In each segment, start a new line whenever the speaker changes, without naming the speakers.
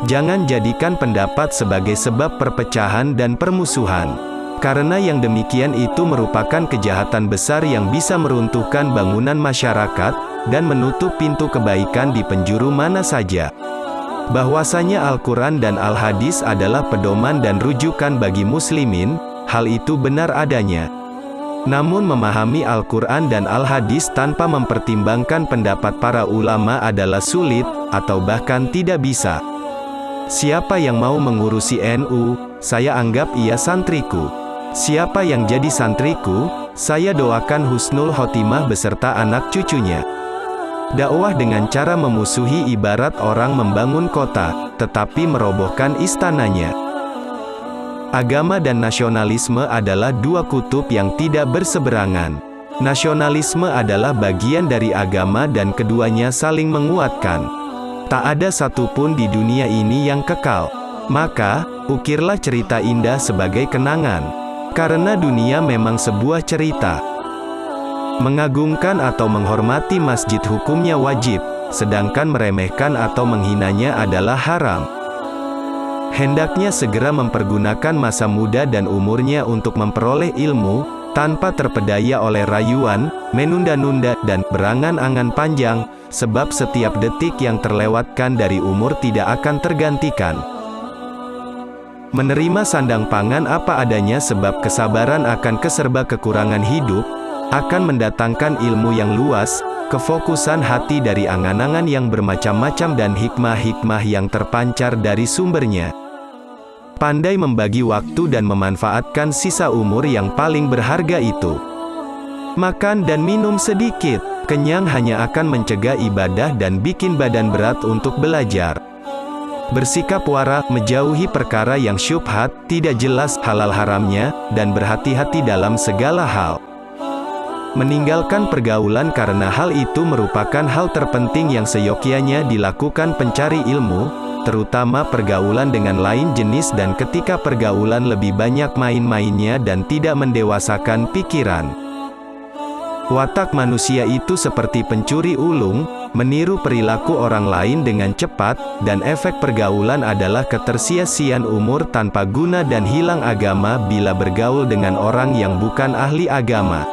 Jangan jadikan pendapat sebagai sebab perpecahan dan permusuhan. Karena yang demikian itu merupakan kejahatan besar yang bisa meruntuhkan bangunan masyarakat, dan menutup pintu kebaikan di penjuru mana saja. Bahwasanya Al-Quran dan Al-Hadis adalah pedoman dan rujukan bagi muslimin, hal itu benar adanya. Namun memahami Al-Quran dan Al-Hadis tanpa mempertimbangkan pendapat para ulama adalah sulit, atau bahkan tidak bisa. Siapa yang mau mengurusi NU, saya anggap ia santriku. Siapa yang jadi santriku, saya doakan husnul khotimah beserta anak cucunya. Dakwah dengan cara memusuhi ibarat orang membangun kota, tetapi merobohkan istananya. Agama dan nasionalisme adalah dua kutub yang tidak berseberangan. Nasionalisme adalah bagian dari agama dan keduanya saling menguatkan. Tak ada satupun di dunia ini yang kekal. Maka, ukirlah cerita indah sebagai kenangan. Karena dunia memang sebuah cerita. Mengagungkan atau menghormati masjid hukumnya wajib, sedangkan meremehkan atau menghinanya adalah haram. Hendaknya segera mempergunakan masa muda dan umurnya untuk memperoleh ilmu, tanpa terpedaya oleh rayuan, menunda-nunda, dan berangan-angan panjang, sebab setiap detik yang terlewatkan dari umur tidak akan tergantikan. Menerima sandang pangan apa adanya sebab kesabaran akan keserba kekurangan hidup, akan mendatangkan ilmu yang luas, kefokusan hati dari angan-angan yang bermacam-macam dan hikmah-hikmah yang terpancar dari sumbernya. Pandai membagi waktu dan memanfaatkan sisa umur yang paling berharga itu. Makan dan minum sedikit, kenyang hanya akan mencegah ibadah dan bikin badan berat untuk belajar. Bersikap wara, menjauhi perkara yang syubhat, tidak jelas halal haramnya, dan berhati-hati dalam segala hal. Meninggalkan pergaulan karena hal itu merupakan hal terpenting yang seyogyanya dilakukan pencari ilmu, terutama pergaulan dengan lain jenis dan ketika pergaulan lebih banyak main-mainnya dan tidak mendewasakan pikiran. Watak manusia itu seperti pencuri ulung, meniru perilaku orang lain dengan cepat, dan efek pergaulan adalah ketersia-siaan umur tanpa guna dan hilang agama bila bergaul dengan orang yang bukan ahli agama.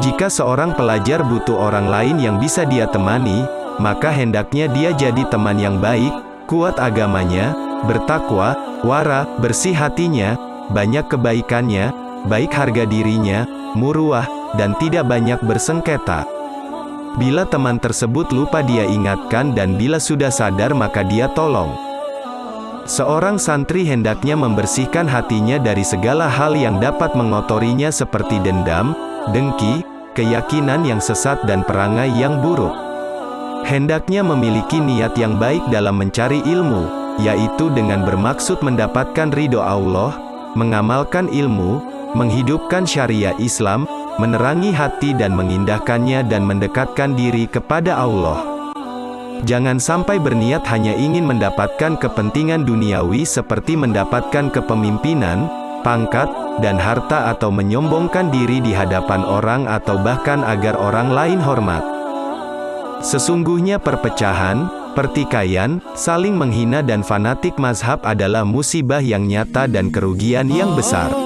Jika seorang pelajar butuh orang lain yang bisa dia temani, maka hendaknya dia jadi teman yang baik, kuat agamanya, bertakwa, wara, bersih hatinya, banyak kebaikannya, baik harga dirinya, muruah, dan tidak banyak bersengketa. Bila teman tersebut lupa dia ingatkan dan bila sudah sadar maka dia tolong. Seorang santri hendaknya membersihkan hatinya dari segala hal yang dapat mengotorinya seperti dendam, dengki, keyakinan yang sesat dan perangai yang buruk. Hendaknya memiliki niat yang baik dalam mencari ilmu, yaitu dengan bermaksud mendapatkan ridho Allah, mengamalkan ilmu, menghidupkan syariah Islam, menerangi hati dan mengindahkannya dan mendekatkan diri kepada Allah. Jangan sampai berniat hanya ingin mendapatkan kepentingan duniawi seperti mendapatkan kepemimpinan, pangkat, dan harta atau menyombongkan diri di hadapan orang atau bahkan agar orang lain hormat. Sesungguhnya perpecahan, pertikaian, saling menghina dan fanatik mazhab adalah musibah yang nyata dan kerugian yang besar.